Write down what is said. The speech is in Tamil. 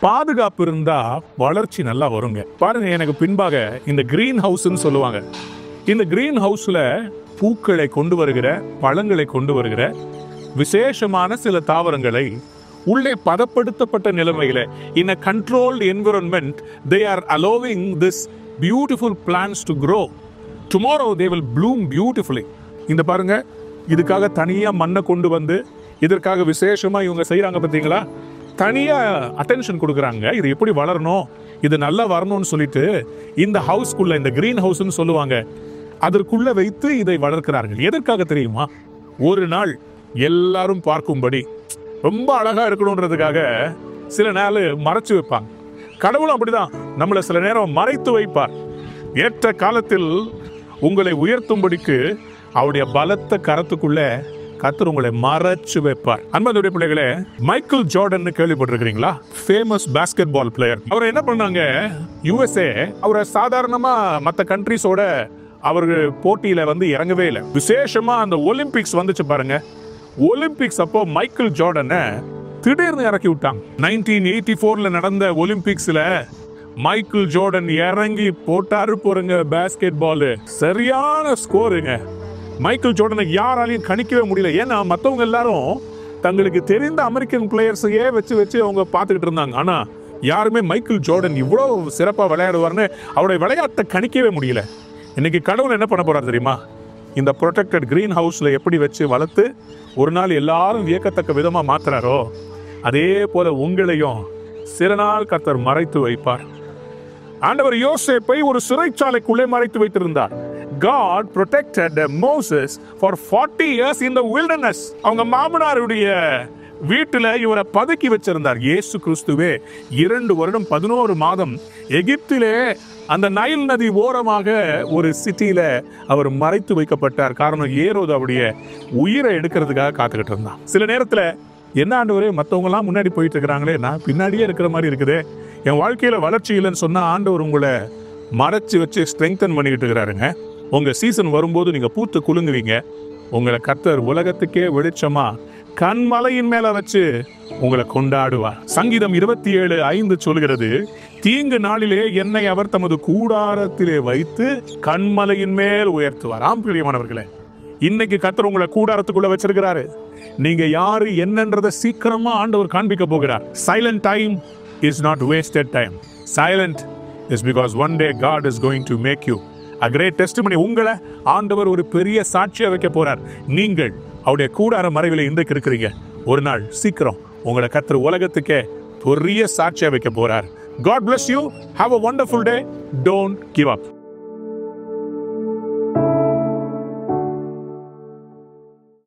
பாதுகாப்பு இருந்தா வளர்ச்சி நல்லா வருங்க. பாருங்க, எனக்கு பின்பாக இந்த கிரீன் ஹவுஸ்ன்னு சொல்லுவாங்க. இந்த கிரீன் ஹவுஸ்ல பூக்களை கொண்டு வருகிற, பழங்களை கொண்டு வருகிற விசேஷமான சில தாவரங்களை உள்ளே பதப்படுத்தப்பட்ட நிலைமையில in a controlled environment they are allowing this beautiful plants to grow. Tomorrow they will bloom beautifully. இந்த பாருங்க, இதுக்காக தனியா மண்ணை கொண்டு வந்து இதற்காக விசேஷமா இவங்க செய்யறாங்க பார்த்தீங்களா? தனியா அட்டென்ஷன் கொடுக்குறாங்க. இது எப்படி வளரணும், இது நல்லா வரணும்னு சொல்லிட்டு இந்த ஹவுஸ்க்குள்ள, இந்த கிரீன் ஹவுஸ்ன்னு சொல்லுவாங்க, அதற்குள்ள வைத்து இதை வளர்க்கிறார்கள். எதற்காக தெரியுமா? ஒரு நாள் எல்லாரும் பார்க்கும்படி ரொம்ப அழகா இருக்கணும்ன்றதுக்காக சில நாள் மறைச்சு வைப்பாங்க. கடவுளும் அப்படிதான் நம்மளை சில நேரம் மறைத்து வைப்பார். ஏற்ற காலத்தில் உங்களை உயர்த்தும்படிக்கு அவருடைய பலத்த கரத்துக்குள்ள கர்த்தர் உங்களை மறைச்சு வைப்பார். அன்புடைய பிள்ளைகளே, மைக்கேல் ஜார்டன் கேள்விப்பட்டிருக்கிறீங்களா? Famous basketball player. அவர் என்ன பண்ணாங்க, USA அவரை சாதாரணமா மற்ற கண்ட்ரிஸோட அவர்கள் போட்டியில வந்து இறங்கவே இல்லை. விசேஷமா அந்த ஒலிம்பிக்ஸ் வந்துச்சு பாருங்க. ஒலிம்பிக்ஸ் அப்போ மைக்கேல் ஜார்டனை திடீர்னு இறக்கி விட்டாங்க. 1984 நடந்த ஒலிம்பிக்ஸ்ல மைக்கேல் ஜார்டன் இறங்கி போட்டாரு போறங்க பாஸ்கெட் பால். சரியான ஸ்கோருங்க. மைக்கேல் ஜார்டனை யாராலையும் கணிக்கவே முடியல. ஏன்னா மற்றவங்க எல்லாரும் தங்களுக்கு தெரிந்த அமெரிக்கன் பிளேயர்ஸையே வச்சு அவங்க பார்த்துக்கிட்டு இருந்தாங்க. ஆனா யாருமே மைக்கேல் ஜார்டன் இவ்வளவு சிறப்பாக விளையாடுவார்னு அவருடைய விளையாட்டை கணிக்கவே முடியல. இன்னைக்கு கடவுள் என்ன பண்ண போறாரு தெரியுமா? இந்த ப்ரொடெக்டட் கிரீன் ஹவுஸ்ல எப்படி வச்சு வளர்த்து ஒரு நாள் எல்லாரும் வியக்கத்தக்க விதமா மாத்துறாரோ, அதே போல உங்களையும் சில நாள் கர்த்தர் மறைத்து வைப்பார். ஆண்டவர் யோசேப்பை ஒரு சிறைச்சாலைக்குள்ளே மறைத்து வைத்திருந்தார். God protected Moses for 40 years in the wilderness. அவங்க மாமனாருடைய வீட்டுல இவரை பதுக்கி வச்சிருந்தார். இயேசு கிறிஸ்துவே 2 வருடம் 11 மாதம் எகிப்திலே அந்த நைல் நதி ஓரமாக ஒரு சிட்டியில அவர் மறைத்து வைக்கப்பட்டார். காரணம், ஏரோது அவருடைய உயிரை எடுக்கிறதுக்காக காத்துக்கிட்டு இருந்தான். சில நேரத்துல என்ன ஆண்டவரே, மற்றவங்க எல்லாம் முன்னாடி போயிட்டு இருக்கிறாங்களே, நான் பின்னாடியே இருக்கிற மாதிரி இருக்குது, என் வாழ்க்கையில வளர்ச்சி இல்லைன்னு சொன்னா ஆண்டவர் உங்களை மறைச்சு வச்சு ஸ்ட்ரெங்தன் பண்ணிக்கிட்டு இருக்கிறாருங்க. உங்க சீசன் வரும்போது நீங்க பூத்து குலுங்குவீங்க. உங்களை கர்த்தர் உலகத்துக்கே வெளிச்சமா கண்மலையின் மேல வச்சு உங்களை கொண்டாடுவார். சங்கீதம் 27:5 சொல்கிறது, தீங்கு நாளிலே என்னை அவர் தமது கூடாரத்திலே வைத்து கண்மலையின் மேல் உயர்த்துவார். ஆம் பிரியமானவர்களே, இன்னைக்கு கர்த்தர் உங்களை கூடாரத்துக்குள்ள வச்சிருக்கிறாரு. நீங்க யாரு என்னன்றதை சீக்கிரமா ஆண்டவர் காண்பிக்க போகிறார். Silent time is not wasted time. Silent is because one day God is going to make you a great testimony. உங்களை ஆண்டவர் ஒரு பெரிய சாட்சியா வைக்க போறார். நீங்கள் அவருடைய கூடார மறைவில இன்றைக்கு இருக்கிறீங்க. ஒரு நாள் சீக்கிரம் உங்களை கர்த்தர் உலகத்துக்கே பெரிய சாட்சியா வைக்க போறார். God bless you. Have a wonderful day. Don't give up.